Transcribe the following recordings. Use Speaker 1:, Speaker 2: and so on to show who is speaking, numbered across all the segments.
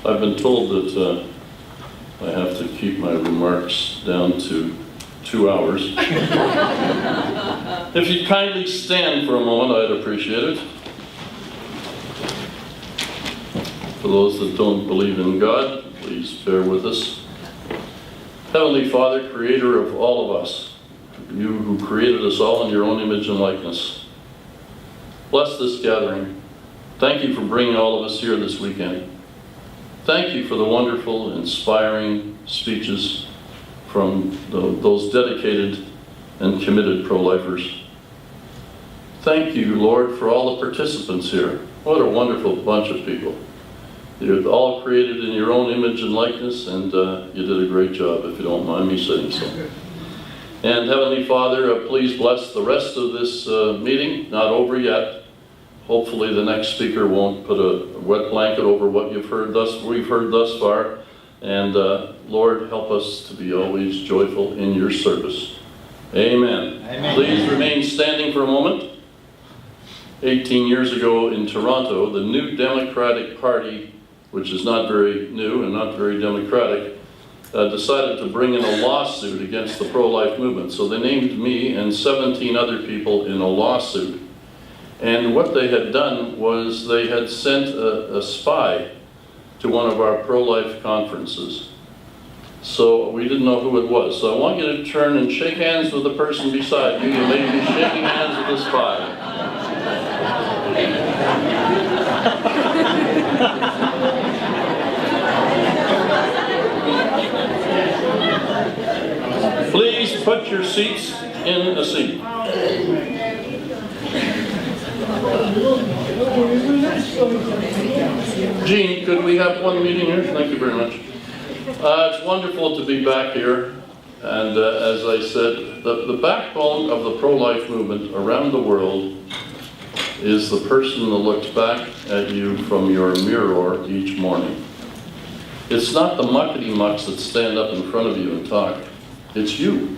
Speaker 1: I've been told that I have to keep my remarks down to 2 hours. If you'd kindly stand for a moment, I'd appreciate it. For those that don't believe in God, please bear with us. Heavenly Father, creator of all of us, you who created us all in your own image and likeness, bless this gathering. Thank you for bringing all of us here this weekend. Thank you for the wonderful, inspiring speeches from those dedicated and committed pro-lifers. Thank you, Lord, for all the participants here. What a wonderful bunch of people. You're all created in your own image and likeness, and you did a great job, if you don't mind me saying so. And Heavenly Father, please bless the rest of this meeting. Not over yet. Hopefully the next speaker won't put a wet blanket over what we've heard thus far. And Lord, help us to be always joyful in your service. Amen. Amen. Please remain standing for a moment. 18 years ago in Toronto, the New Democratic Party, which is not very new and not very democratic, decided to bring in a lawsuit against the pro-life movement. So they named me and 17 other people in a lawsuit. And what they had done was they had sent a spy to one of our pro-life conferences. So we didn't know who it was. So I want you to turn and shake hands with the person beside you. You may be shaking hands with the spy. Please put your seats in a seat. Jean, could we have one meeting here? Thank you very much. It's wonderful to be back here. And as I said, the backbone of the pro-life movement around the world is the person that looks back at you from your mirror each morning. It's not the muckety-mucks that stand up in front of you and talk. It's you.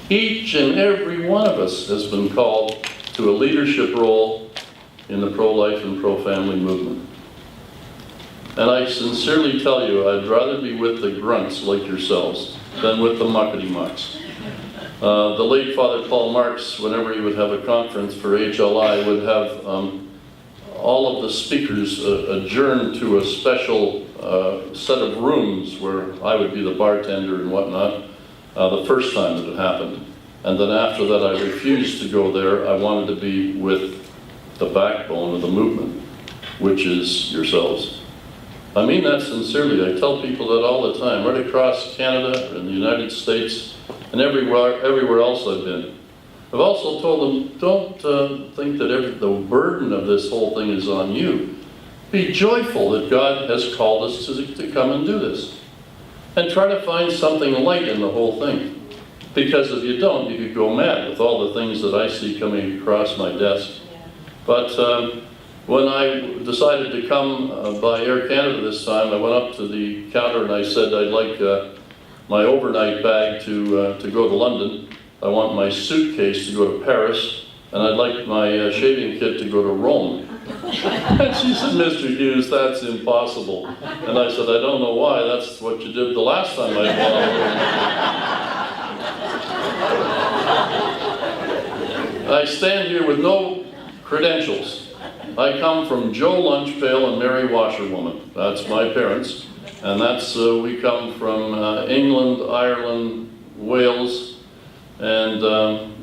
Speaker 1: Each and every one of us has been called to a leadership role in the pro-life and pro-family movement. And I sincerely tell you, I'd rather be with the grunts like yourselves than with the muckety-mucks. The late Father Paul Marks, whenever he would have a conference for HLI, would have all of the speakers adjourn to a special set of rooms where I would be the bartender and whatnot the first time that it happened. And then after that, I refused to go there. I wanted to be with the backbone of the movement, which is yourselves. I mean that sincerely. I tell people that all the time, right across Canada and the United States and everywhere else I've been. I've also told them, don't think that the burden of this whole thing is on you. Be joyful that God has called us to come and do this. And try to find something light in the whole thing. Because if you don't, you could go mad with all the things that I see coming across my desk. But when I decided to come by Air Canada this time, I went up to the counter and I said, I'd like my overnight bag to go to London. I want my suitcase to go to Paris, and I'd like my shaving kit to go to Rome. And she said, Mr. Hughes, that's impossible. And I said, I don't know why, that's what you did the last time I came. I stand here with no credentials. I come from Joe Lunchpail and Mary Washerwoman. That's my parents. And that's, we come from England, Ireland, Wales, and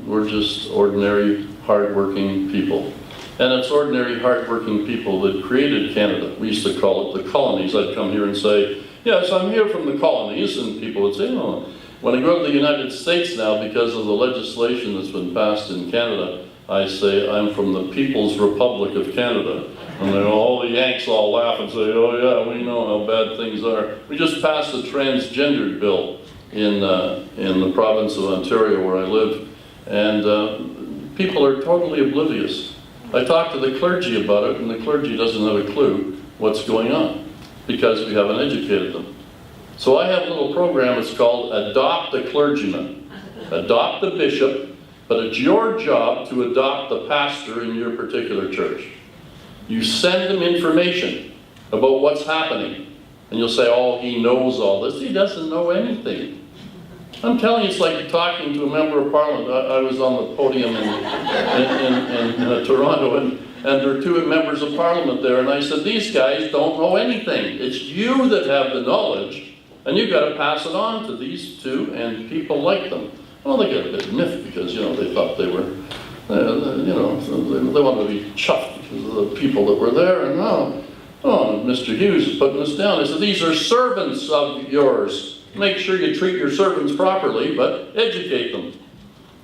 Speaker 1: we're just ordinary, hard-working people. And it's ordinary, hard-working people that created Canada. We used to call it the colonies. I'd come here and say, yes, I'm here from the colonies, and people would say, no. When I go to the United States now, because of the legislation that's been passed in Canada, I say, I'm from the People's Republic of Canada. And then all the Yanks all laugh and say, oh yeah, we know how bad things are. We just passed a transgendered bill in the province of Ontario where I live, and people are totally oblivious. I talked to the clergy about it, and the clergy doesn't have a clue what's going on because we haven't educated them. So I have a little program, it's called Adopt a Clergyman. Adopt the bishop, but it's your job to adopt the pastor in your particular church. You send them information about what's happening. And you'll say, oh, he knows all this. He doesn't know anything. I'm telling you, it's like talking to a member of parliament. I was on the podium in Toronto, and there were two members of parliament there, and I said, these guys don't know anything. It's you that have the knowledge, and you've got to pass it on to these two and people like them. Well, they got a bit miffed because, they thought they were, they wanted to be chuffed because of the people that were there, and Mr. Hughes is putting us down. I said, these are servants of yours. Make sure you treat your servants properly, but educate them.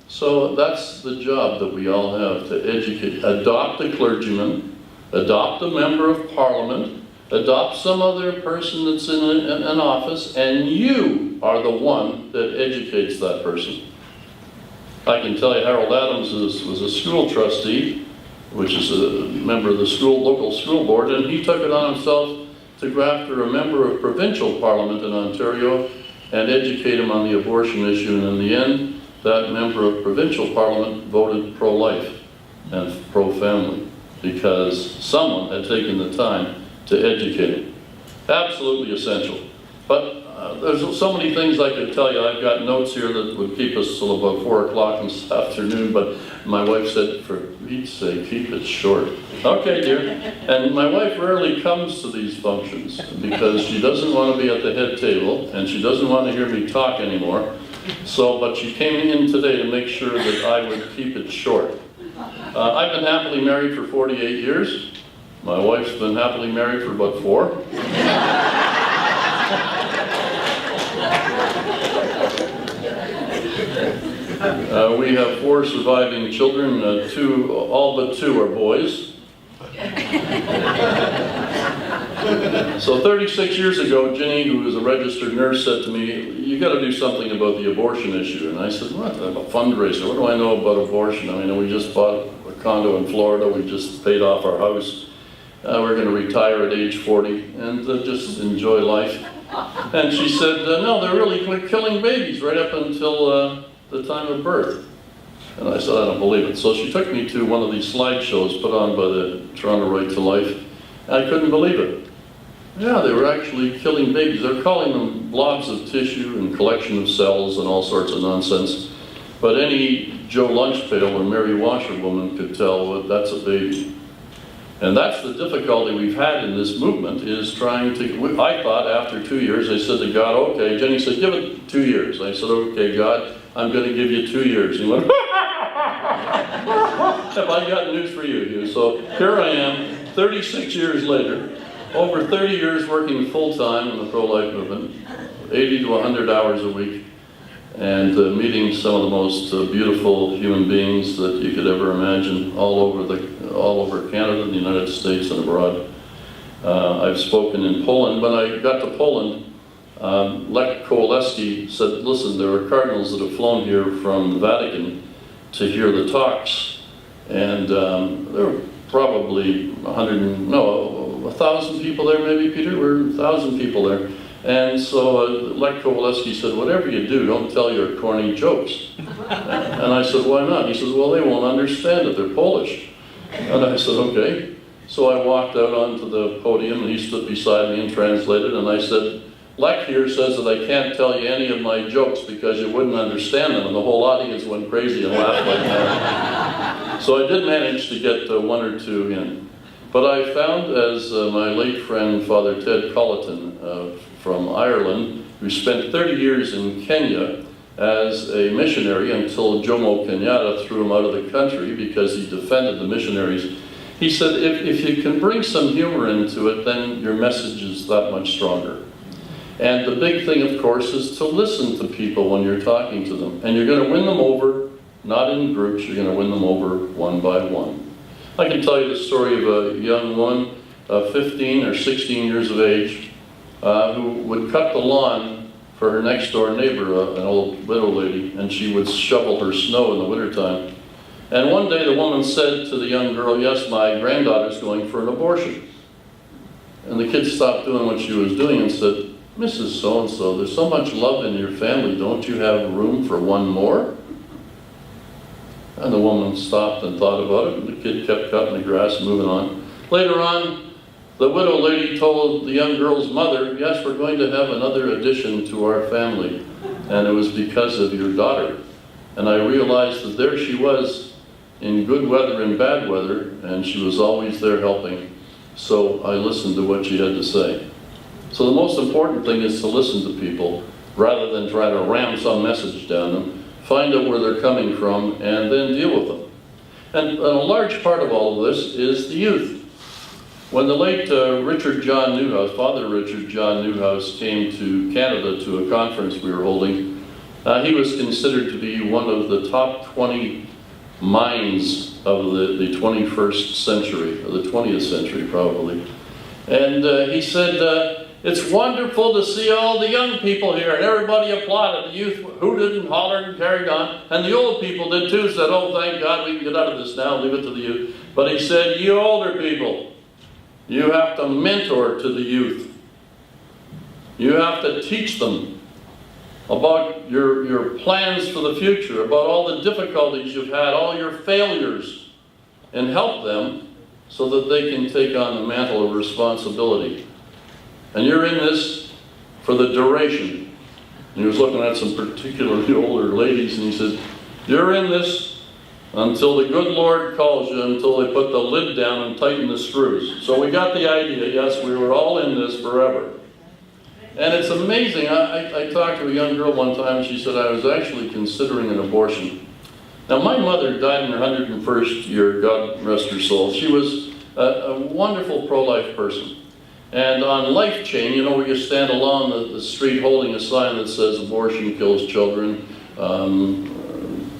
Speaker 1: So that's the job that we all have, to educate. Adopt a clergyman, adopt a member of parliament, adopt some other person that's in an office, and you are the one that educates that person. I can tell you Harold Adams was a school trustee, which is a member of the local school board, and he took it on himself to go after a member of provincial parliament in Ontario and educate him on the abortion issue, and in the end, that member of provincial parliament voted pro-life and pro-family because someone had taken the time to educate him. Absolutely essential. But there's so many things I could tell you. I've got notes here that would keep us till about 4 o'clock this afternoon, but my wife said, for Pete's sake, keep it short. Okay, dear. And my wife rarely comes to these functions because she doesn't want to be at the head table and she doesn't want to hear me talk anymore. But she came in today to make sure that I would keep it short. I've been happily married for 48 years. My wife's been happily married for about 4. We have 4 surviving children. All but 2 are boys. So 36 years ago, Ginny, who was a registered nurse, said to me, you got to do something about the abortion issue. And I said, what? I'm a fundraiser. What do I know about abortion? I mean, we just bought a condo in Florida. We just paid off our house. We're going to retire at age 40 and just enjoy life. And she said, no, they're really killing babies right up until the time of birth. And I said, I don't believe it. So she took me to one of these slideshows put on by the Toronto Right to Life. I couldn't believe it. Yeah, they were actually killing babies. They're calling them blobs of tissue and collection of cells and all sorts of nonsense. But any Joe Lunchpail or Mary Washerwoman could tell that's a baby. And that's the difficulty we've had in this movement, is trying to, I thought after 2 years, I said to God, okay, Jenny said, give it 2 years. I said, okay, God, I'm going to give you 2 years. And he went, have I got news for you, Hughes? So here I am, 36 years later, over 30 years working full-time in the pro-life movement, 80 to 100 hours a week, and meeting some of the most beautiful human beings that you could ever imagine all over Canada, the United States, and abroad. I've spoken in Poland. When I got to Poland, Lech Kołaleski said, listen, there are cardinals that have flown here from the Vatican to hear the talks, and there were probably 1,000 people there, maybe, Peter? There were 1,000 people there. And so Lech Kołaleski said, whatever you do, don't tell your corny jokes. And I said, why not? He says, well, they won't understand it, they're Polish. And I said, okay. So I walked out onto the podium, and he stood beside me and translated, and I said, Lech here says that I can't tell you any of my jokes because you wouldn't understand them, and the whole audience went crazy and laughed like that. So I did manage to get 1 or 2 in. But I found, as my late friend, Father Ted Colleton from Ireland, who spent 30 years in Kenya as a missionary until Jomo Kenyatta threw him out of the country because he defended the missionaries. He said, if you can bring some humor into it, then your message is that much stronger. And the big thing, of course, is to listen to people when you're talking to them. And you're going to win them over, not in groups, you're going to win them over one by one. I can tell you the story of a young woman, 15 or 16 years of age, who would cut the lawn for her next door neighbor, an old widow lady, and she would shovel her snow in the wintertime. And one day the woman said to the young girl, yes, my granddaughter's going for an abortion. And the kid stopped doing what she was doing and said, Mrs. So-and-so, there's so much love in your family, don't you have room for one more? And the woman stopped and thought about it, and the kid kept cutting the grass and moving on. Later on, The widow lady told the young girl's mother, yes, we're going to have another addition to our family, and it was because of your daughter. And I realized that there she was in good weather and bad weather, and she was always there helping. So I listened to what she had to say. So the most important thing is to listen to people rather than try to ram some message down them. Find out where they're coming from and then deal with them. And a large part of all of this is the youth. When the late Richard John Newhouse, Father Richard John Newhouse, came to Canada to a conference we were holding, he was considered to be one of the top 20 minds of the 21st century, or the 20th century probably. And he said, it's wonderful to see all the young people here, and everybody applauded. The youth hooted and hollered and carried on, and the old people did too, said, oh, thank God we can get out of this now, leave it to the youth. But he said, you older people, you have to mentor to the youth. You have to teach them about your plans for the future, about all the difficulties you've had, all your failures, and help them so that they can take on the mantle of responsibility. And you're in this for the duration. And he was looking at some particularly older ladies, and he said, you're in this until the good Lord calls you, until they put the lid down and tighten the screws. So we got the idea, yes, we were all in this forever. And it's amazing. I talked to a young girl one time, and she said, I was actually considering an abortion. Now, my mother died in her 101st year, God rest her soul. She was a wonderful pro-life person. And on Life Chain, you know, where you stand along the street holding a sign that says abortion kills children,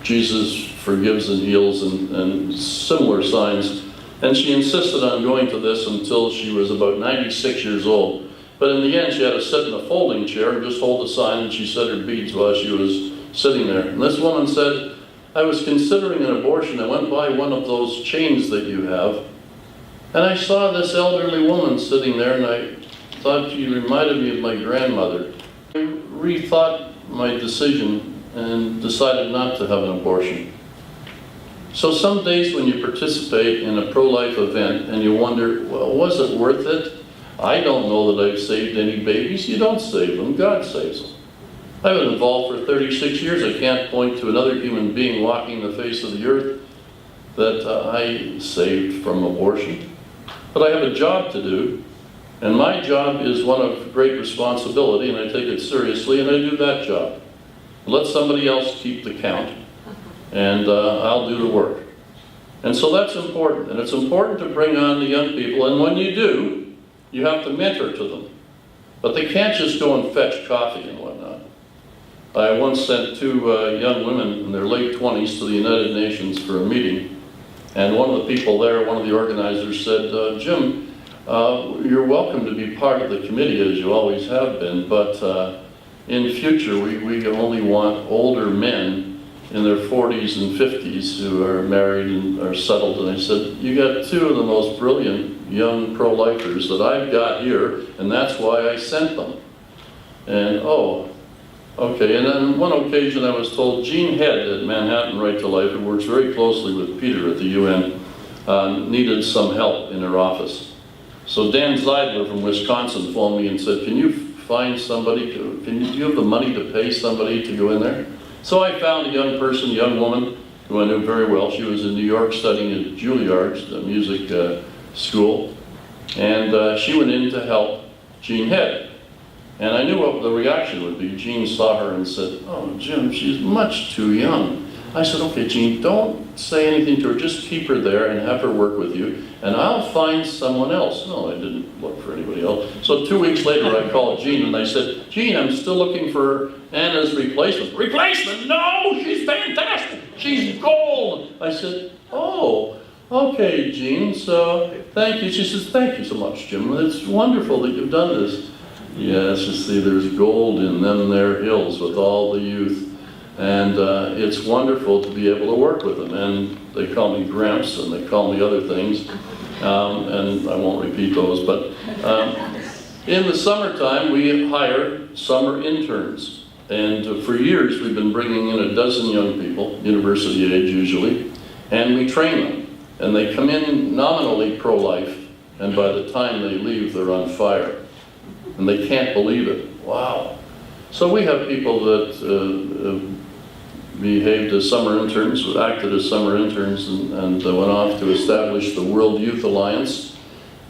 Speaker 1: Jesus forgives and heals, and similar signs. And she insisted on going to this until she was about 96 years old. But in the end, she had to sit in a folding chair and just hold the sign, and she said her beads while she was sitting there. And this woman said, I was considering an abortion. I went by one of those chains that you have, and I saw this elderly woman sitting there, and I thought she reminded me of my grandmother. I rethought my decision and decided not to have an abortion. So some days when you participate in a pro-life event and you wonder, well, was it worth it? I don't know that I've saved any babies. You don't save them, God saves them. I've been involved for 36 years. I can't point to another human being walking the face of the earth that I saved from abortion. But I have a job to do, and my job is one of great responsibility, and I take it seriously, and I do that job. Let somebody else keep the count, and I'll do the work. And so that's important, and it's important to bring on the young people, and when you do, you have to mentor to them. But they can't just go and fetch coffee and whatnot. I once sent two young women in their late 20s to the United Nations for a meeting. And one of the people there, one of the organizers said, Jim, you're welcome to be part of the committee as you always have been, but in future we only want older men in their 40s and 50s who are married and are settled. And I said, you got two of the most brilliant young pro-lifers that I've got here, and that's why I sent them. And okay, and on one occasion I was told Jean Head at Manhattan Right to Life, who works very closely with Peter at the UN, needed some help in her office. So Dan Zeidler from Wisconsin phoned me and said, can you find somebody, do you have the money to pay somebody to go in there? So I found a young person, a young woman, who I knew very well. She was in New York studying at Juilliard's, the music school, and she went in to help Jean Head. And I knew what the reaction would be. Jean saw her and said, oh, Jim, she's much too young. I said, okay, Jean, don't say anything to her. Just keep her there and have her work with you, and I'll find someone else. No, I didn't look for anybody else. So 2 weeks later, I called Jean, and I said, Jean, I'm still looking for Anna's replacement. Replacement? No, she's fantastic. She's gold. I said, oh, okay, Jean, so thank you. She says, thank you so much, Jim. It's wonderful that you've done this. Yes, you see, there's gold in them there hills with all the youth. And it's wonderful to be able to work with them. And they call me Gramps, and they call me other things. And I won't repeat those. But in the summertime, we hire summer interns. And for years, we've been bringing in a dozen young people, university age usually, and we train them. And they come in nominally pro-life, and by the time they leave, they're on fire. And they can't believe it. Wow. So we have people that behaved as summer interns, acted as summer interns, and went off to establish the World Youth Alliance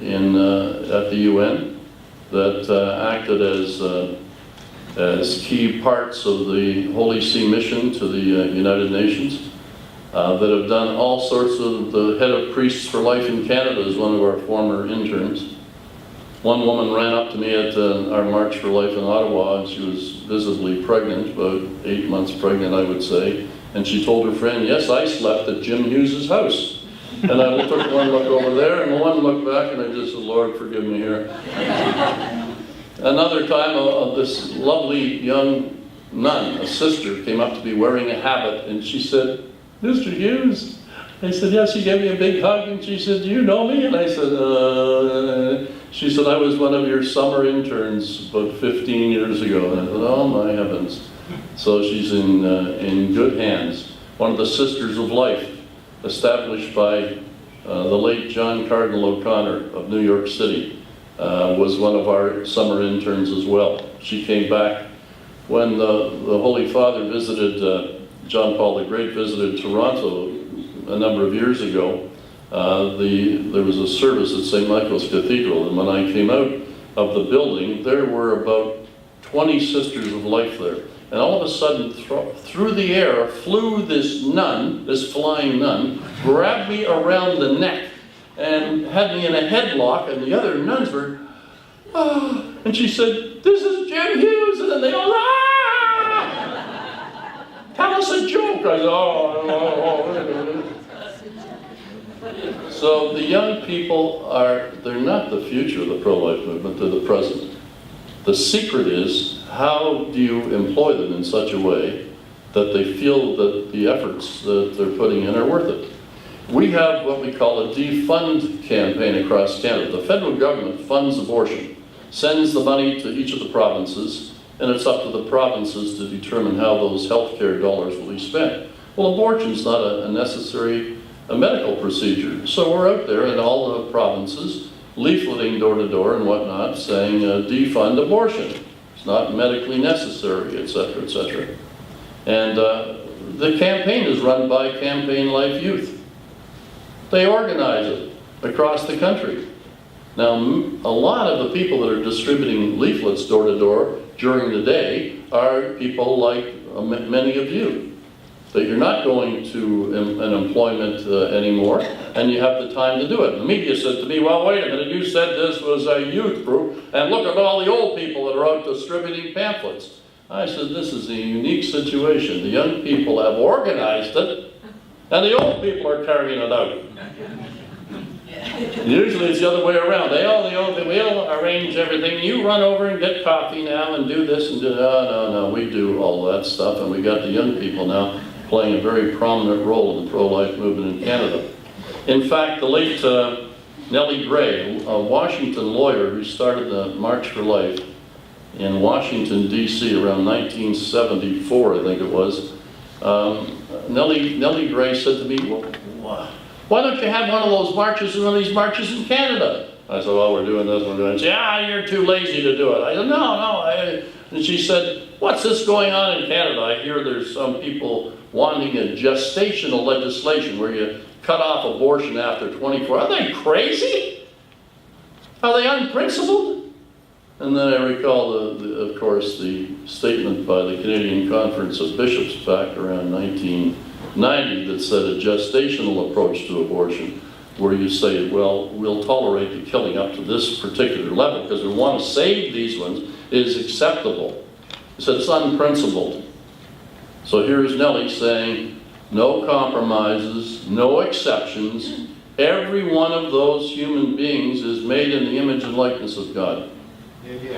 Speaker 1: at the UN, that acted as key parts of the Holy See mission to the United Nations, that have done all sorts of, the head of Priests for Life in Canada is one of our former interns. One woman ran up to me at our March for Life in Ottawa, and she was visibly pregnant, about 8 months pregnant, I would say, and she told her friend, yes, I slept at Jim Hughes' house. And I took one look over there and one look back, and I just said, Lord, forgive me here. Another time, this lovely young nun, a sister, came up to me wearing a habit, and she said, Mr. Hughes. I said, yes. She gave me a big hug, and she said, do you know me? And I said, she said, I was one of your summer interns about 15 years ago. And I thought, oh my heavens. So she's in good hands. One of the Sisters of Life, established by the late John Cardinal O'Connor of New York City, was one of our summer interns as well. She came back when the Holy Father visited, John Paul the Great visited Toronto a number of years ago. There was a service at St. Michael's Cathedral, and when I came out of the building, there were about 20 Sisters of Life there. And all of a sudden, through the air flew this nun, this flying nun, grabbed me around the neck and had me in a headlock, and the other nuns were, oh, and she said, this is Jim Hughes, and then they all, ah! Tell us a joke. I said, oh. So the young people they're not the future of the pro-life movement, they're the present. The secret is, how do you employ them in such a way that they feel that the efforts that they're putting in are worth it? We have what we call a defund campaign across Canada. The federal government funds abortion, sends the money to each of the provinces, and it's up to the provinces to determine how those healthcare dollars will be spent. Well, abortion's not a necessary medical procedure. So we're out there in all the provinces, leafleting door to door and whatnot, saying defund abortion. It's not medically necessary, etc., etc. And the campaign is run by Campaign Life Youth. They organize it across the country. Now, a lot of the people that are distributing leaflets door to door during the day are people like many of you, that you're not going to an employment anymore, and you have the time to do it. The media said to me, well, wait a minute, you said this was a youth group, and look at all the old people that are out distributing pamphlets. I said, this is a unique situation. The young people have organized it, and the old people are carrying it out. Usually it's the other way around. We'll arrange everything. You run over and get coffee now and do this and do that. No, we do all that stuff, and we got the young people now playing a very prominent role in the pro-life movement in Canada. In fact, the late Nellie Gray, a Washington lawyer who started the March for Life in Washington, D.C. around 1974, I think it was, Nellie Gray said to me, well, why don't you have one of those marches, one of these marches in Canada? I said, well, we're doing this, we're doing this. Yeah, you're too lazy to do it. I said, no. And she said, what's this going on in Canada? I hear there's some people wanting a gestational legislation where you cut off abortion after 24. Are they crazy? Are they unprincipled? And then I recall, of course, the statement by the Canadian Conference of Bishops back around 1990 that said a gestational approach to abortion, where you say, well, we'll tolerate the killing up to this particular level because we want to save these ones, is acceptable. He said it's unprincipled. So here's Nellie saying, no compromises, no exceptions. Every one of those human beings is made in the image and likeness of God.
Speaker 2: Yeah.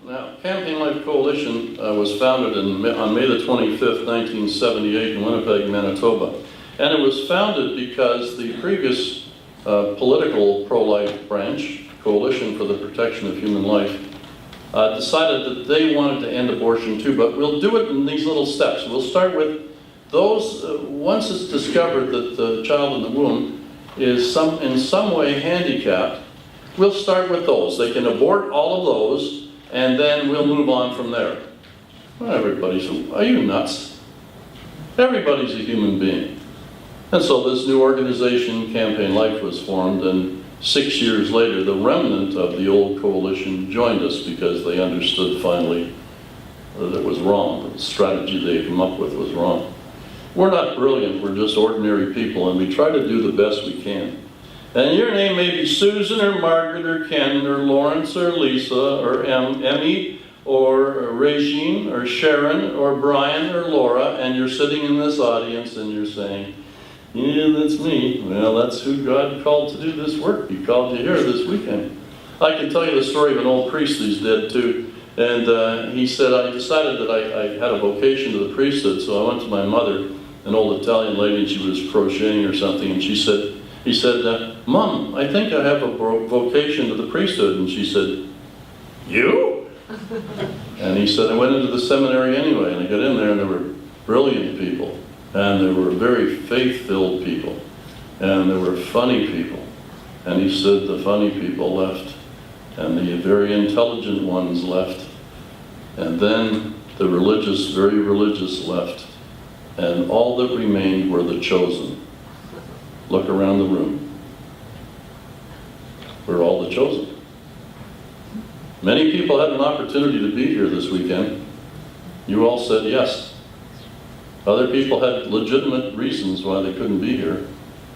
Speaker 1: Now, Campaign Life Coalition was founded on May the 25th, 1978 in Winnipeg, Manitoba. And it was founded because the previous political pro-life branch, Coalition for the Protection of Human Life, decided that they wanted to end abortion too, but we'll do it in these little steps. We'll start with those, once it's discovered that the child in the womb is in some way handicapped, we'll start with those. They can abort all of those, and then we'll move on from there. Well, everybody's, are you nuts? Everybody's a human being. And so this new organization, Campaign Life, was formed, and 6 years later, the remnant of the old coalition joined us because they understood finally that it was wrong. The strategy they had come up with was wrong. We're not brilliant, we're just ordinary people, and we try to do the best we can. And your name may be Susan or Margaret or Ken or Lawrence or Lisa or Emmy or Regine or Sharon or Brian or Laura, and you're sitting in this audience and you're saying, yeah, that's me. Well, that's who God called to do this work. He called you here this weekend. I can tell you the story of an old priest who's dead too. And he said, I decided that I had a vocation to the priesthood, so I went to my mother, an old Italian lady, and she was crocheting or something, and he said, Mom, I think I have a vocation to the priesthood. And she said, you? And he said, I went into the seminary anyway, and I got in there, and there were brilliant people, and there were very faith-filled people, and there were funny people. And he said the funny people left, and the very intelligent ones left, and then the religious, very religious left, and all that remained were the chosen. Look around the room. We're all the chosen. Many people had an opportunity to be here this weekend. You all said yes. Other people had legitimate reasons why they couldn't be here,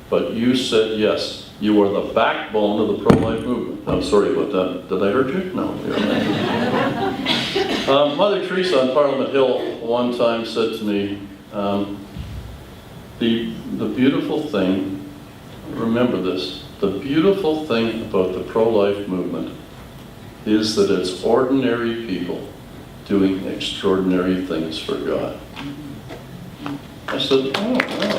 Speaker 1: but you said yes. You are the backbone of the pro-life movement. I'm sorry about that. Did I hurt you? No. Mother Teresa on Parliament Hill one time said to me, the beautiful thing, remember this, the beautiful thing about the pro-life movement is that it's ordinary people doing extraordinary things for God. I said, oh, wow.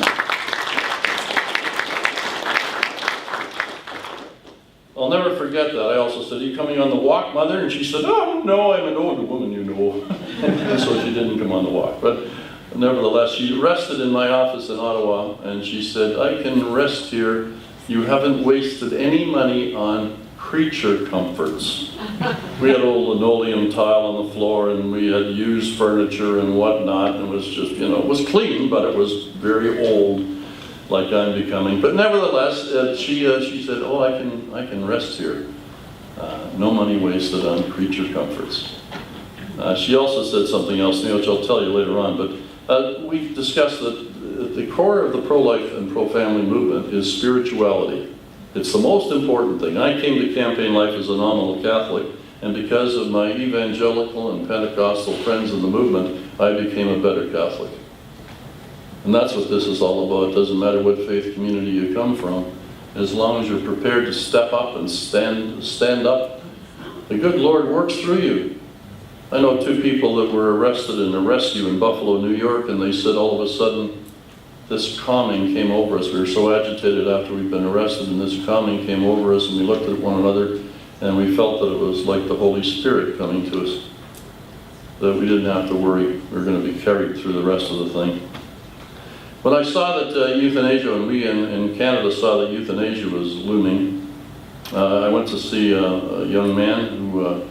Speaker 1: I'll never forget that. I also said, are you coming on the walk, Mother? And she said, oh, no, I'm an older woman, you know. And so she didn't come on the walk. But nevertheless, she rested in my office in Ottawa, and she said, I can rest here. You haven't wasted any money on creature comforts. We had old linoleum tile on the floor, and we had used furniture and whatnot, and it was just, you know, it was clean, but it was very old, like I'm becoming. But nevertheless, she said, oh, I can rest here. No money wasted on creature comforts. She also said something else, which I'll tell you later on, but we discussed that the core of the pro-life and pro-family movement is spirituality. It's the most important thing. I came to Campaign Life as a nominal Catholic, and because of my evangelical and Pentecostal friends in the movement, I became a better Catholic. And that's what this is all about. It doesn't matter what faith community you come from, as long as you're prepared to step up and stand up, the good Lord works through you. I know two people that were arrested in a rescue in Buffalo, New York, and they said all of a sudden this calming came over us. We were so agitated after we'd been arrested, and this calming came over us, and we looked at one another, and we felt that it was like the Holy Spirit coming to us, that we didn't have to worry. We were going to be carried through the rest of the thing. When I saw that euthanasia, and we in Canada saw that euthanasia was looming, I went to see a young man who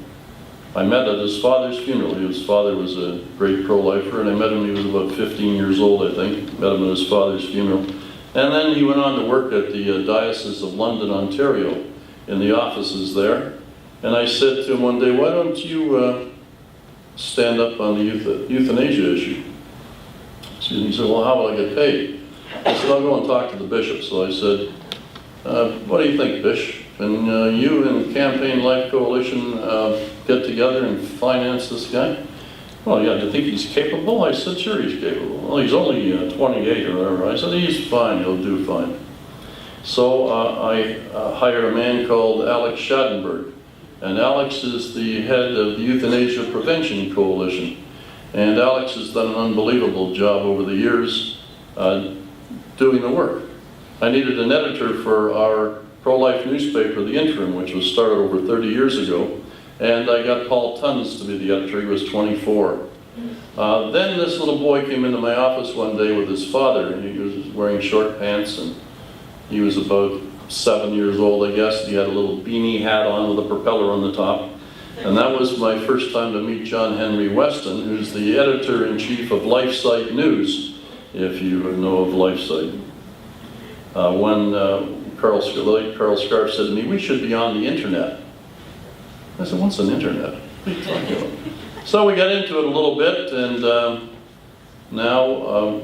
Speaker 1: I met at his father's funeral. His father was a great pro-lifer, and I met him, he was about 15 years old, I think. Met him at his father's funeral. And then he went on to work at the Diocese of London, Ontario, in the offices there. And I said to him one day, why don't you stand up on the euthanasia issue? And he said, well, how will I get paid? I said, I'll go and talk to the bishop. So I said, what do you think, Bishop? Can you and Campaign Life Coalition get together and finance this guy? Well, yeah, do you think he's capable? I said, sure he's capable. Well, he's only 28 or whatever. I said, he's fine, he'll do fine. So I hired a man called Alex Schadenberg. And Alex is the head of the Euthanasia Prevention Coalition. And Alex has done an unbelievable job over the years doing the work. I needed an editor for our pro-life newspaper, The Interim, which was started over 30 years ago. And I got Paul Tuns to be the editor. He was 24. Then this little boy came into my office one day with his father, and he was wearing short pants, and he was about 7 years old, I guess. He had a little beanie hat on with a propeller on the top. And that was my first time to meet John Henry Weston, who's the editor-in-chief of LifeSite News, if you know of LifeSite. When Carl Scarf said to me, "We should be on the internet." I said, "What's an internet? What are you talking about?" So we got into it a little bit, and now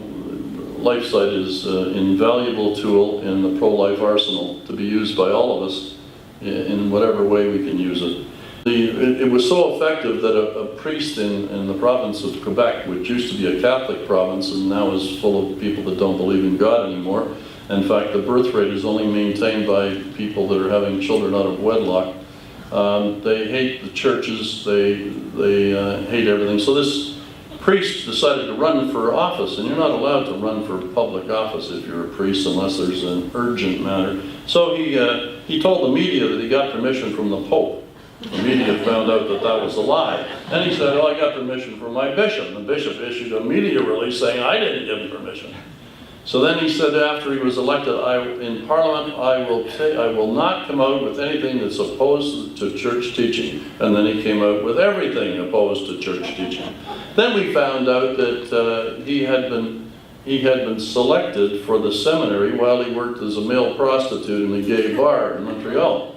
Speaker 1: LifeSite is an invaluable tool in the pro-life arsenal to be used by all of us in whatever way we can use it. It was so effective that a priest in the province of Quebec, which used to be a Catholic province and now is full of people that don't believe in God anymore. In fact, the birth rate is only maintained by people that are having children out of wedlock. They hate the churches, they hate everything. So this priest decided to run for office, and you're not allowed to run for public office if you're a priest unless there's an urgent matter. So he told the media that he got permission from the Pope. The media found out that that was a lie. And he said, "Oh, I got permission from my bishop." And the bishop issued a media release saying, "I didn't give him permission." So then he said after he was elected, in Parliament, I will not come out with anything that's opposed to church teaching. And then he came out with everything opposed to church teaching. Then we found out that he had been selected for the seminary while he worked as a male prostitute in a gay bar in Montreal.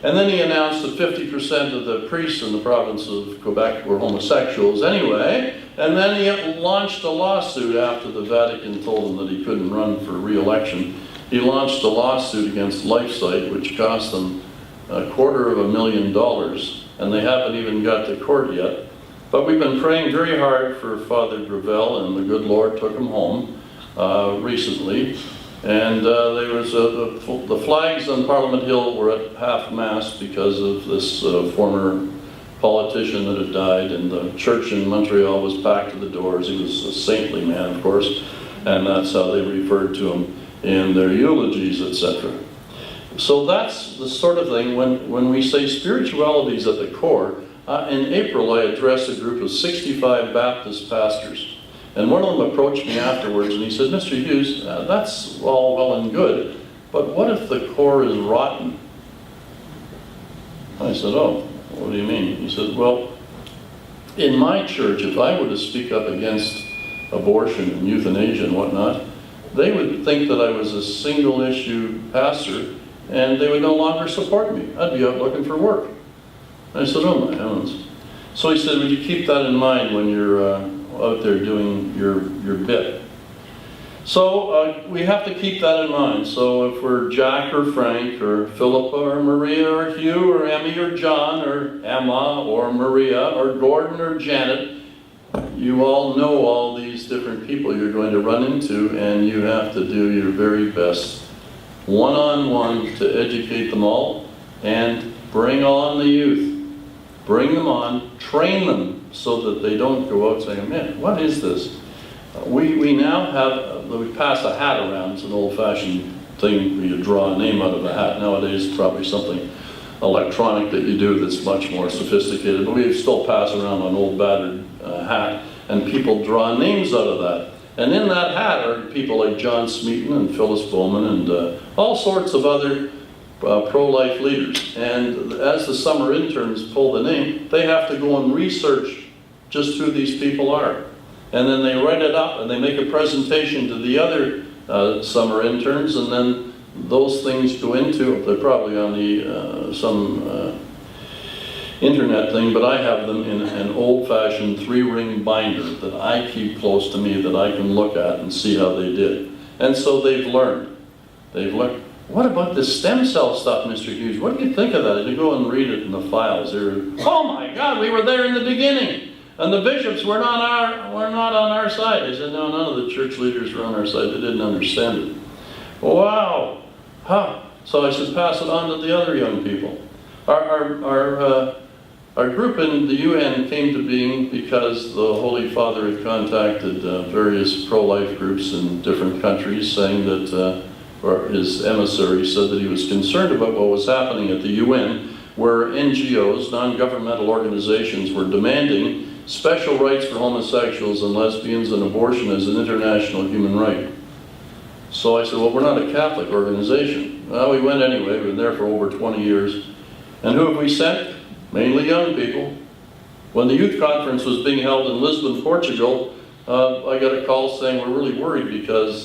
Speaker 1: And then he announced that 50% of the priests in the province of Quebec were homosexuals anyway. And then he launched a lawsuit after the Vatican told him that he couldn't run for re-election. He launched a lawsuit against LifeSite, which cost them $250,000. And they haven't even got to court yet. But we've been praying very hard for Father Gravel, and the good Lord took him home recently. And there was the flags on Parliament Hill were at half-mast because of this former politician that had died, and the church in Montreal was packed to the doors. He was a saintly man, of course, and that's how they referred to him in their eulogies, etc. So that's the sort of thing, when we say spirituality is at the core. In April, I addressed a group of 65 Baptist pastors. And one of them approached me afterwards and he said, "Mr. Hughes, that's all well and good, but what if the core is rotten?" I said, "Oh, what do you mean?" He said, "Well, in my church, if I were to speak up against abortion and euthanasia and whatnot, they would think that I was a single issue pastor and they would no longer support me. I'd be out looking for work." I said, "Oh my heavens." So he said, "Would you keep that in mind when you're out there doing your bit?" So we have to keep that in mind. So if we're Jack or Frank or Philippa or Maria or Hugh or Emmy or John or Emma or Maria or Gordon or Janet, you all know all these different people you're going to run into, and you have to do your very best one-on-one to educate them all and bring on the youth. Bring them on, train them so that they don't go out saying, "Man, what is this?" We now have, we pass a hat around. It's an old-fashioned thing where you draw a name out of a hat. Nowadays, it's probably something electronic that you do that's much more sophisticated, but we still pass around an old battered hat, and people draw names out of that. And in that hat are people like John Smeaton and Phyllis Bowman and all sorts of other pro-life leaders. And as the summer interns pull the name, they have to go and research just who these people are. And then they write it up and they make a presentation to the other summer interns, and then those things go into, they're probably on the some internet thing, but I have them in an old-fashioned 3-ring binder that I keep close to me that I can look at and see how they did. And so they've learned. What about this stem cell stuff, Mr. Hughes? What do you think of that? And you go and read it in the files. Oh my God, we were there in the beginning. And the bishops were not on our side. They said, "No, none of the church leaders were on our side." They didn't understand it. Wow. Huh. So I said, pass it on to the other young people. Our group in the UN came to being because the Holy Father had contacted various pro-life groups in different countries, saying that, or his emissary said that he was concerned about what was happening at the UN where NGOs, non-governmental organizations, were demanding special rights for homosexuals and lesbians and abortion as an international human right. So I said, well, we're not a Catholic organization. Well, we went anyway. We've been there for over 20 years. And who have we sent? Mainly young people. When the youth conference was being held in Lisbon, Portugal, I got a call saying we're really worried because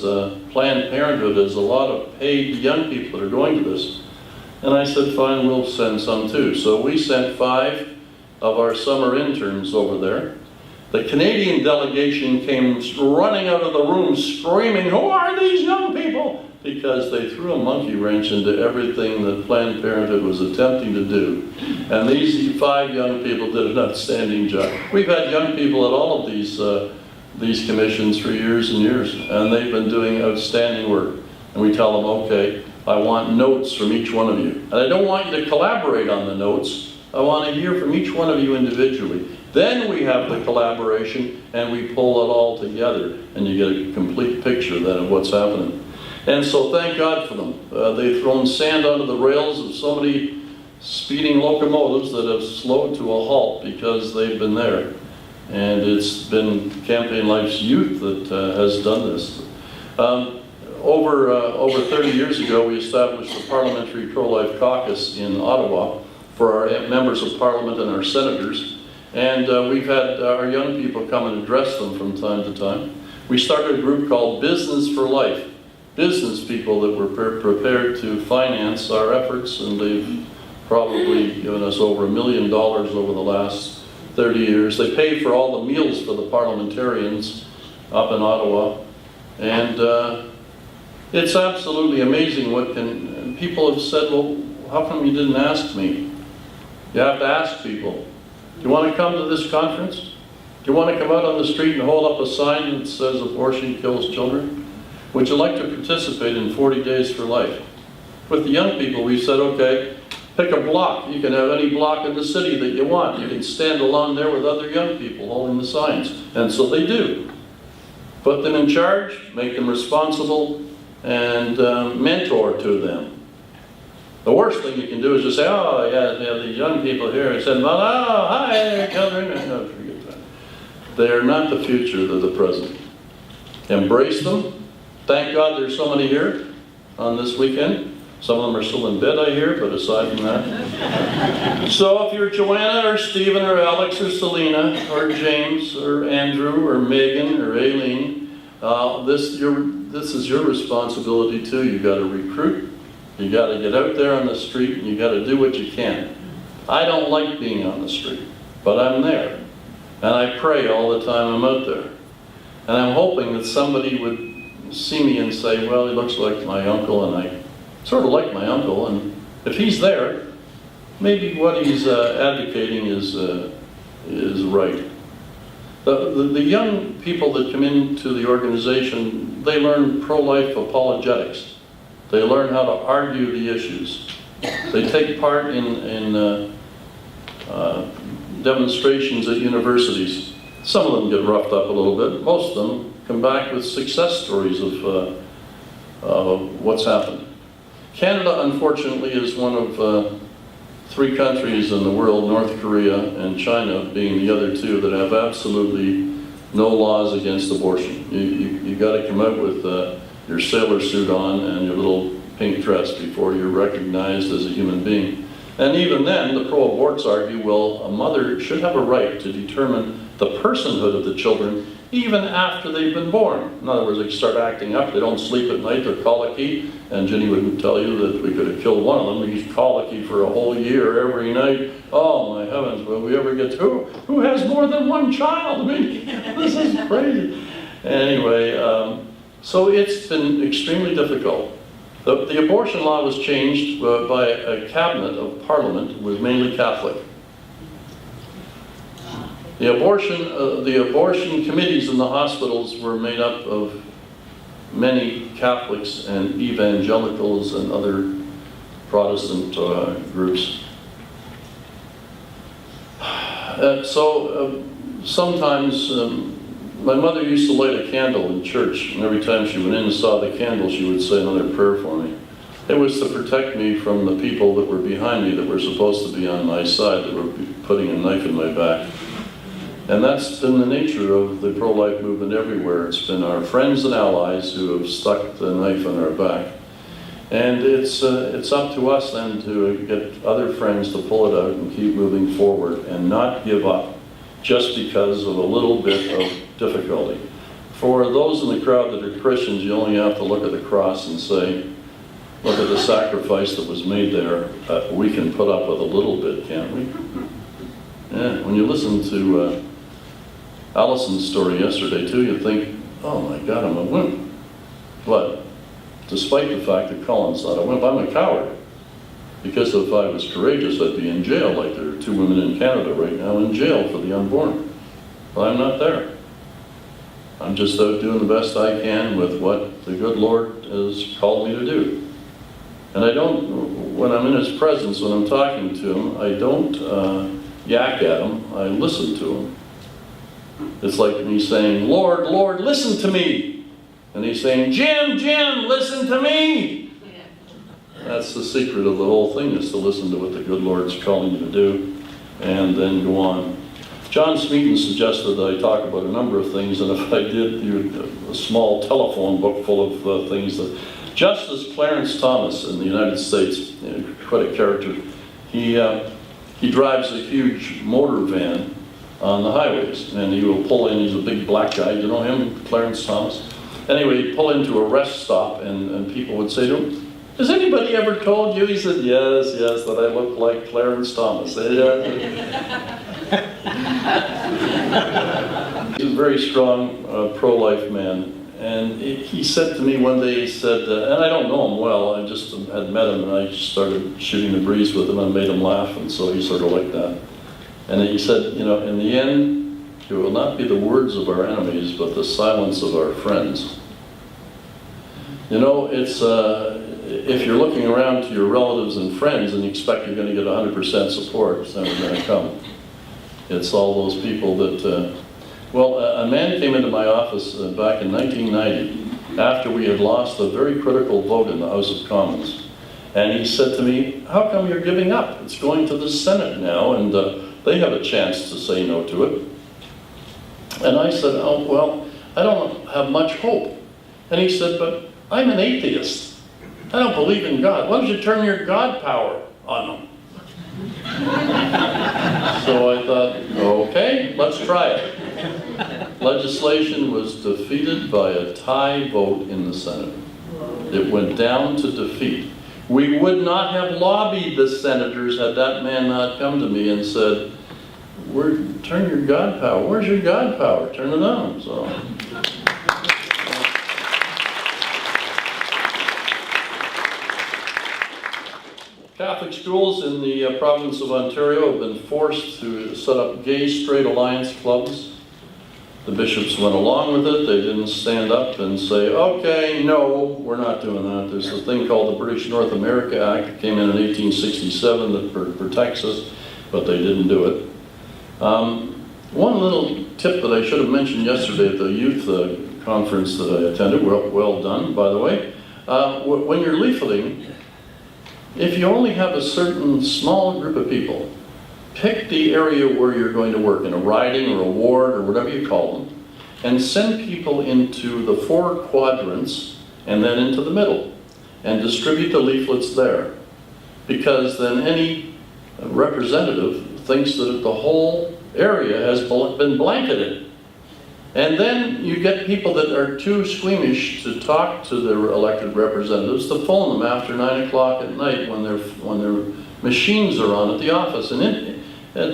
Speaker 1: Planned Parenthood has a lot of paid young people that are going to this. And I said, fine, we'll send some too. So we sent 5 of our summer interns over there. The Canadian delegation came running out of the room screaming, who are these young people? Because they threw a monkey wrench into everything that Planned Parenthood was attempting to do. And these 5 young people did an outstanding job. We've had young people at all of these commissions for years and years, and they've been doing outstanding work. And we tell them, okay, I want notes from each one of you. And I don't want you to collaborate on the notes. I want to hear from each one of you individually. Then we have the collaboration and we pull it all together and you get a complete picture then of what's happening. And so thank God for them. They've thrown sand onto the rails of so many speeding locomotives that have slowed to a halt because they've been there. And it's been Campaign Life's youth that has done this. Over 30 years ago, we established the Parliamentary Pro-Life Caucus in Ottawa for our members of Parliament and our senators. And we've had our young people come and address them from time to time. We started a group called Business for Life. Business people that were prepared to finance our efforts, and they've probably given us over $1 million over the last 30 years. They pay for all the meals for the parliamentarians up in Ottawa. And it's absolutely amazing what people have said, well, how come you didn't ask me? You have to ask people. Do you want to come to this conference? Do you want to come out on the street and hold up a sign that says abortion kills children? Would you like to participate in 40 Days for Life? With the young people, we said, okay, pick a block. You can have any block in the city that you want. You can stand along there with other young people holding the signs. And so they do. Put them in charge, make them responsible, and mentor to them. The worst thing you can do is just say, oh, yeah, these young people here. I said, well, oh, hi, children. No, forget that. They're not the future, they're the present. Embrace them. Thank God there's so many here on this weekend. Some of them are still in bed, I hear, but aside from that. So if you're Joanna or Stephen or Alex or Selena or James or Andrew or Megan or Aileen, this is your responsibility too. You got to recruit. You got to get out there on the street and you got to do what you can. I don't like being on the street, but I'm there. And I pray all the time I'm out there. And I'm hoping that somebody would see me and say, well, he looks like my uncle, and I sort of like my uncle, and if he's there, maybe what he's advocating is right. The young people that come into the organization, they learn pro-life apologetics. They learn how to argue the issues. They take part in demonstrations at universities. Some of them get roughed up a little bit. Most of them come back with success stories of what's happened. Canada, unfortunately, is one of 3 countries in the world, North Korea and China being the other 2, that have absolutely no laws against abortion. You got to come out with your sailor suit on and your little pink dress before you're recognized as a human being. And even then, the pro-aborts argue, well, a mother should have a right to determine the personhood of the children even after they've been born. In other words, they start acting up, they don't sleep at night, they're colicky, and Ginny would tell you that we could have killed one of them. He's colicky for a whole year, every night. Oh my heavens, will we ever get to who has more than one child? I mean, this is crazy. Anyway, so it's been extremely difficult. The abortion law was changed by a cabinet of Parliament, was mainly Catholic. The abortion committees in the hospitals were made up of many Catholics and evangelicals and other Protestant groups. Sometimes my mother used to light a candle in church, and every time she went in and saw the candle, she would say another prayer for me. It was to protect me from the people that were behind me that were supposed to be on my side, that were putting a knife in my back. And that's been the nature of the pro-life movement everywhere. It's been our friends and allies who have stuck the knife in our back. And it's up to us then to get other friends to pull it out and keep moving forward and not give up just because of a little bit of difficulty. For those in the crowd that are Christians, you only have to look at the cross and say, look at the sacrifice that was made there. We can put up with a little bit, can't we? Yeah, when you listen to Allison's story yesterday too, you think, oh my God, I'm a wimp. But despite the fact that Colin's not a wimp, I'm a coward. Because if I was courageous, I'd be in jail, like there are 2 women in Canada right now in jail for the unborn. But I'm not there. I'm just out doing the best I can with what the good Lord has called me to do. And I don't, when I'm in His presence, when I'm talking to Him, I don't yak at Him, I listen to Him. It's like me saying, Lord, Lord, listen to me. And He's saying, Jim, Jim, listen to me. That's the secret of the whole thing, is to listen to what the good Lord's calling you to do and then go on. John Smeaton suggested that I talk about a number of things, and if I did, a small telephone book full of things. That Justice Clarence Thomas in the United States, quite a character, he drives a huge motor van on the highways, and he will pull in. He's a big black guy. You know him, Clarence Thomas? Anyway, he'd pull into a rest stop, and people would say to him, has anybody ever told you? He said, yes, yes, that I look like Clarence Thomas. He's a very strong pro-life man. And he said to me one day, he said, and I don't know him well, I just had met him, and I just started shooting the breeze with him and made him laugh, and so he sort of liked that. And he said, you know, in the end, it will not be the words of our enemies, but the silence of our friends. You know, it's, if you're looking around to your relatives and friends and you expect you're going to get 100% support, it's never going to come. It's all those people that, well, a man came into my office back in 1990 after we had lost a very critical vote in the House of Commons. And he said to me, how come you're giving up? It's going to the Senate now, and they have a chance to say no to it. And I said, oh, well, I don't have much hope. And he said, but I'm an atheist. I don't believe in God. Why don't you turn your God power on them? So I thought, okay, let's try it. Legislation was defeated by a tie vote in the Senate. It went down to defeat. We would not have lobbied the senators had that man not come to me and said, turn your God power. Where's your God power? Turn it on. So. Catholic schools in the province of Ontario have been forced to set up gay straight alliance clubs. The bishops went along with it. They didn't stand up and say, okay, no, we're not doing that. There's a thing called the British North America Act that came in 1867 that protects us, but they didn't do it. One little tip that I should have mentioned yesterday at the youth conference that I attended, well done, by the way, when you're leafleting, if you only have a certain small group of people, pick the area where you're going to work, in a riding or a ward or whatever you call them, and send people into the 4 quadrants and then into the middle, and distribute the leaflets there. Because then any representative thinks that the whole area has been blanketed. And then you get people that are too squeamish to talk to their elected representatives, to phone them after 9 o'clock at night when their machines are on at the office, and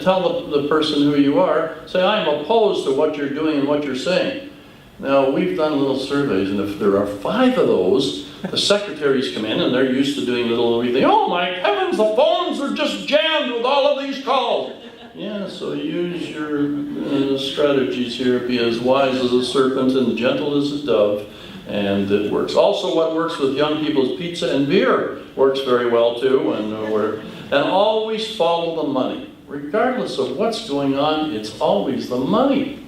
Speaker 1: tell the person who you are, say, I'm opposed to what you're doing and what you're saying. Now, we've done little surveys, and if there are 5 of those, the secretaries come in and they're used to doing little, we think, oh my heavens, the phones are just jammed with all of these calls. Yeah, so use your strategies here. Be as wise as a serpent and gentle as a dove, and it works. Also, what works with young people is pizza and beer. Works very well too, and always follow the money. Regardless of what's going on, it's always the money.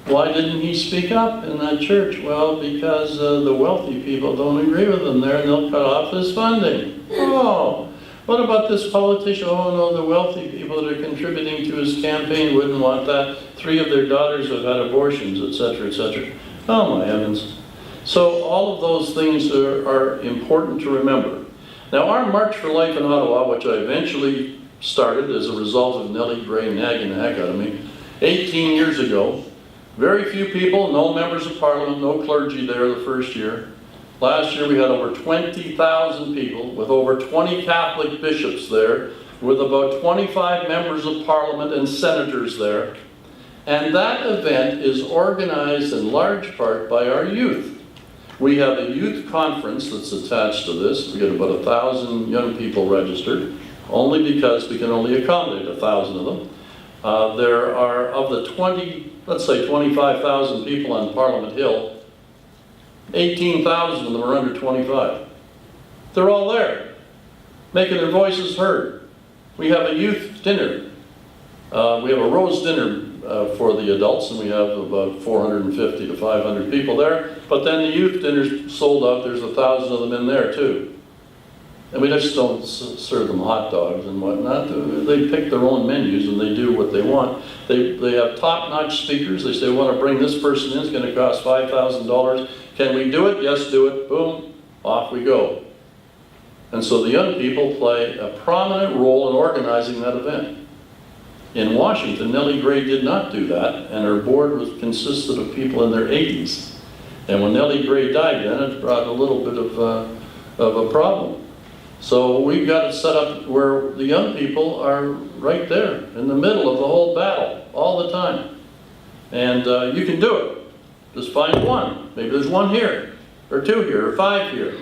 Speaker 1: Why didn't he speak up in that church? Well, because the wealthy people don't agree with him there and they'll cut off his funding. Oh, what about this politician? Oh no, the wealthy people that are contributing to his campaign wouldn't want that. 3 of their daughters have had abortions, etc., etc. Oh my heavens. So all of those things are important to remember. Now our March for Life in Ottawa, which I eventually started as a result of Nellie Gray nagging the heck out of me, 18 years ago, very few people, no members of parliament, no clergy there the first year. Last year we had over 20,000 people with over 20 Catholic bishops there, with about 25 members of parliament and senators there. And that event is organized in large part by our youth. We have a youth conference that's attached to this. We get about 1,000 young people registered, only because we can only accommodate 1,000 of them. There are, of the 25,000 people on Parliament Hill, 18,000 of them are under 25. They're all there, making their voices heard. We have a youth dinner. We have a rose dinner for the adults, and we have about 450 to 500 people there. But then the youth dinner's sold out. There's 1,000 of them in there too. And we just don't serve them hot dogs and whatnot. They pick their own menus and they do what they want. They have top-notch speakers. They say, we want to bring this person in. It's going to cost $5,000. Can we do it? Yes, do it. Boom, off we go. And so the young people play a prominent role in organizing that event. In Washington, Nellie Gray did not do that, and her board consisted of people in their 80s. And when Nellie Gray died, then it brought a little bit of a problem. So we've got it set up where the young people are right there in the middle of the whole battle all the time. And you can do it. Just find one. Maybe there's one here, or 2 here, or 5 here.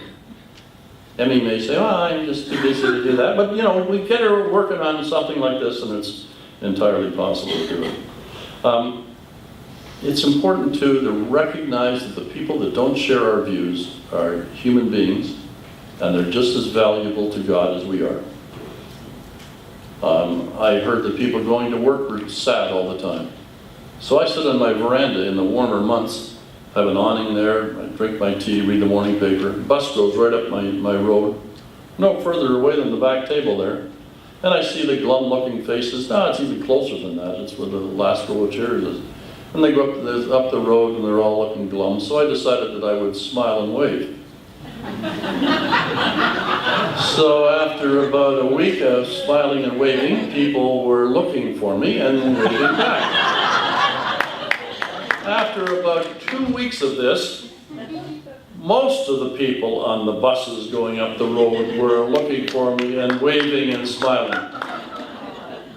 Speaker 1: Emmy may say, oh, I'm just too busy to do that. But you know, we get her working on something like this and it's entirely possible to do it. It's important too to recognize that the people that don't share our views are human beings, and they're just as valuable to God as we are. I heard that people going to work were sad all the time. So I sit on my veranda in the warmer months, have an awning there, I drink my tea, read the morning paper. Bus goes right up my road, no further away than the back table there. And I see the glum-looking faces. No, it's even closer than that. It's where the last row of chairs is. And they go up the road and they're all looking glum. So I decided that I would smile and wave. So after about a week of smiling and waving, people were looking for me and waving back. After about 2 weeks of this, most of the people on the buses going up the road were looking for me and waving and smiling.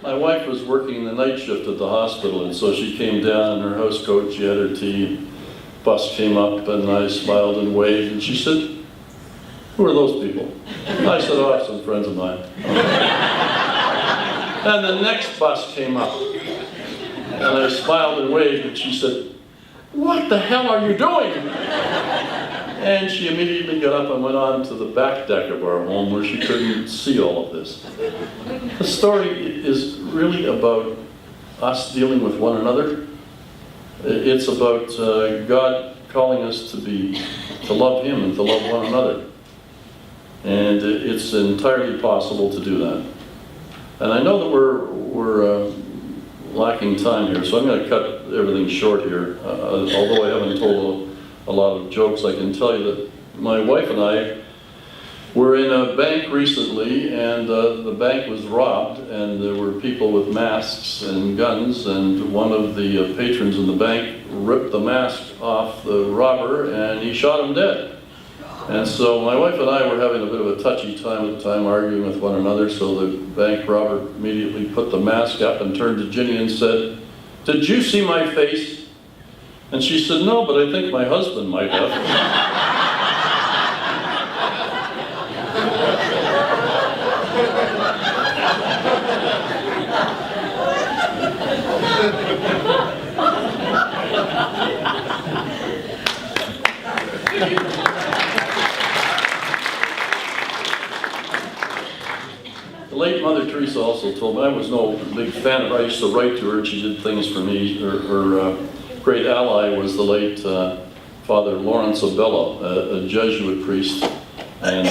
Speaker 1: My wife was working the night shift at the hospital, and so she came down in her house coat, she had her tea, bus came up, and I smiled and waved, and she said, who are those people? I said, oh, some friends of mine. And the next bus came up, and I smiled and waved, and she said, what the hell are you doing? And she immediately got up and went on to the back deck of our home where she couldn't see all of this. The story is really about us dealing with one another. It's about God calling us to love Him and to love one another. And it's entirely possible to do that. And I know that we're lacking time here, so I'm going to cut everything short here. Although I haven't told a lot of jokes, I can tell you that my wife and I were in a bank recently, and the bank was robbed, and there were people with masks and guns, and one of the patrons in the bank ripped the mask off the robber, and he shot him dead. And so my wife and I were having a bit of a touchy time at the time, arguing with one another, so the bank robber immediately put the mask up and turned to Ginny and said, did you see my face? And she said, no, but I think my husband might have. The late Mother Teresa also told me, I was no big fan of her. I used to write to her and she did things for me. Her great ally was the late Father Lawrence Abello, a Jesuit priest. And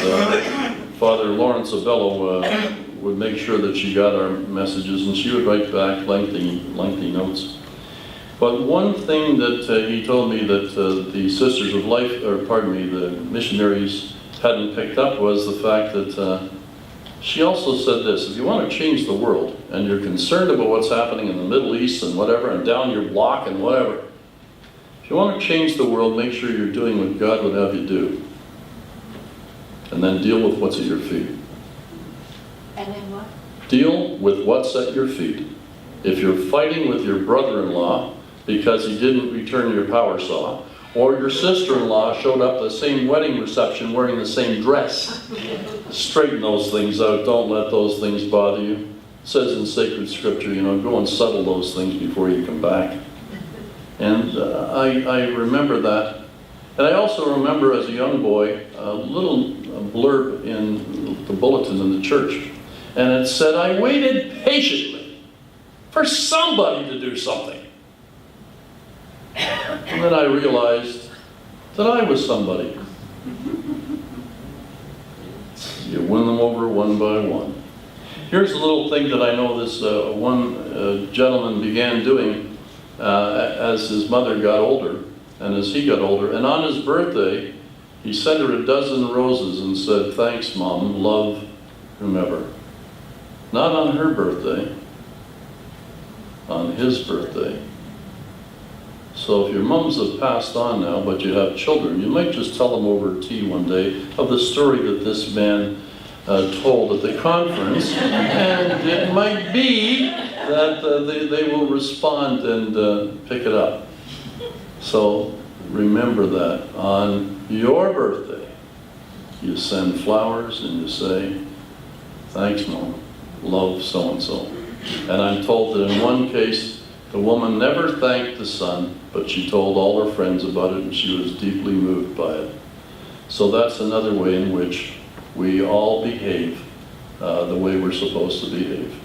Speaker 1: Father Lawrence Abello would make sure that she got our messages, and she would write back lengthy notes. But one thing that he told me that the Sisters of Life, or pardon me, the missionaries hadn't picked up was the fact that she also said this: if you want to change the world, and you're concerned about what's happening in the Middle East and whatever, and down your block and whatever, if you want to change the world, make sure you're doing what God would have you do. And then deal with what's at your feet.
Speaker 2: And then what?
Speaker 1: Deal with what's at your feet. If you're fighting with your brother-in-law because he didn't return your power saw, or your sister-in-law showed up at the same wedding reception wearing the same dress, straighten those things out. Don't let those things bother you. It says in sacred scripture, go and settle those things before you come back. And I remember that. And I also remember as a young boy a little blurb in the bulletin in the church. And it said, I waited patiently for somebody to do something. And then I realized that I was somebody. You win them over one by one. Here's a little thing that I know this one gentleman began doing as his mother got older and as he got older. And on his birthday, he sent her a dozen roses and said, thanks, Mom, love, whomever. Not on her birthday, on his birthday. So if your mums have passed on now, but you have children, you might just tell them over tea one day of the story that this man told at the conference, and it might be that they will respond and pick it up. So remember that on your birthday, you send flowers and you say, thanks, Mom, love so-and-so. And I'm told that in one case, the woman never thanked the son, but she told all her friends about it, and she was deeply moved by it. So that's another way in which we all behave the way we're supposed to behave.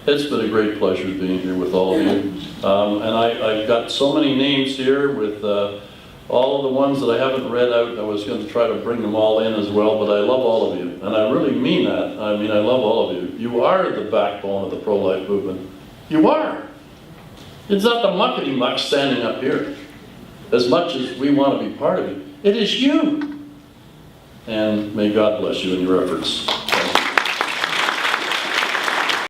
Speaker 1: It's been a great pleasure being here with all of you. And I've got so many names here with all of the ones that I haven't read out. I was going to try to bring them all in as well, but I love all of you. And I really mean that. I mean, I love all of you. You are the backbone of the pro-life movement. You are. It's not the muckety-muck standing up here. As much as we want to be part of it, it is you. And may God bless you in your efforts.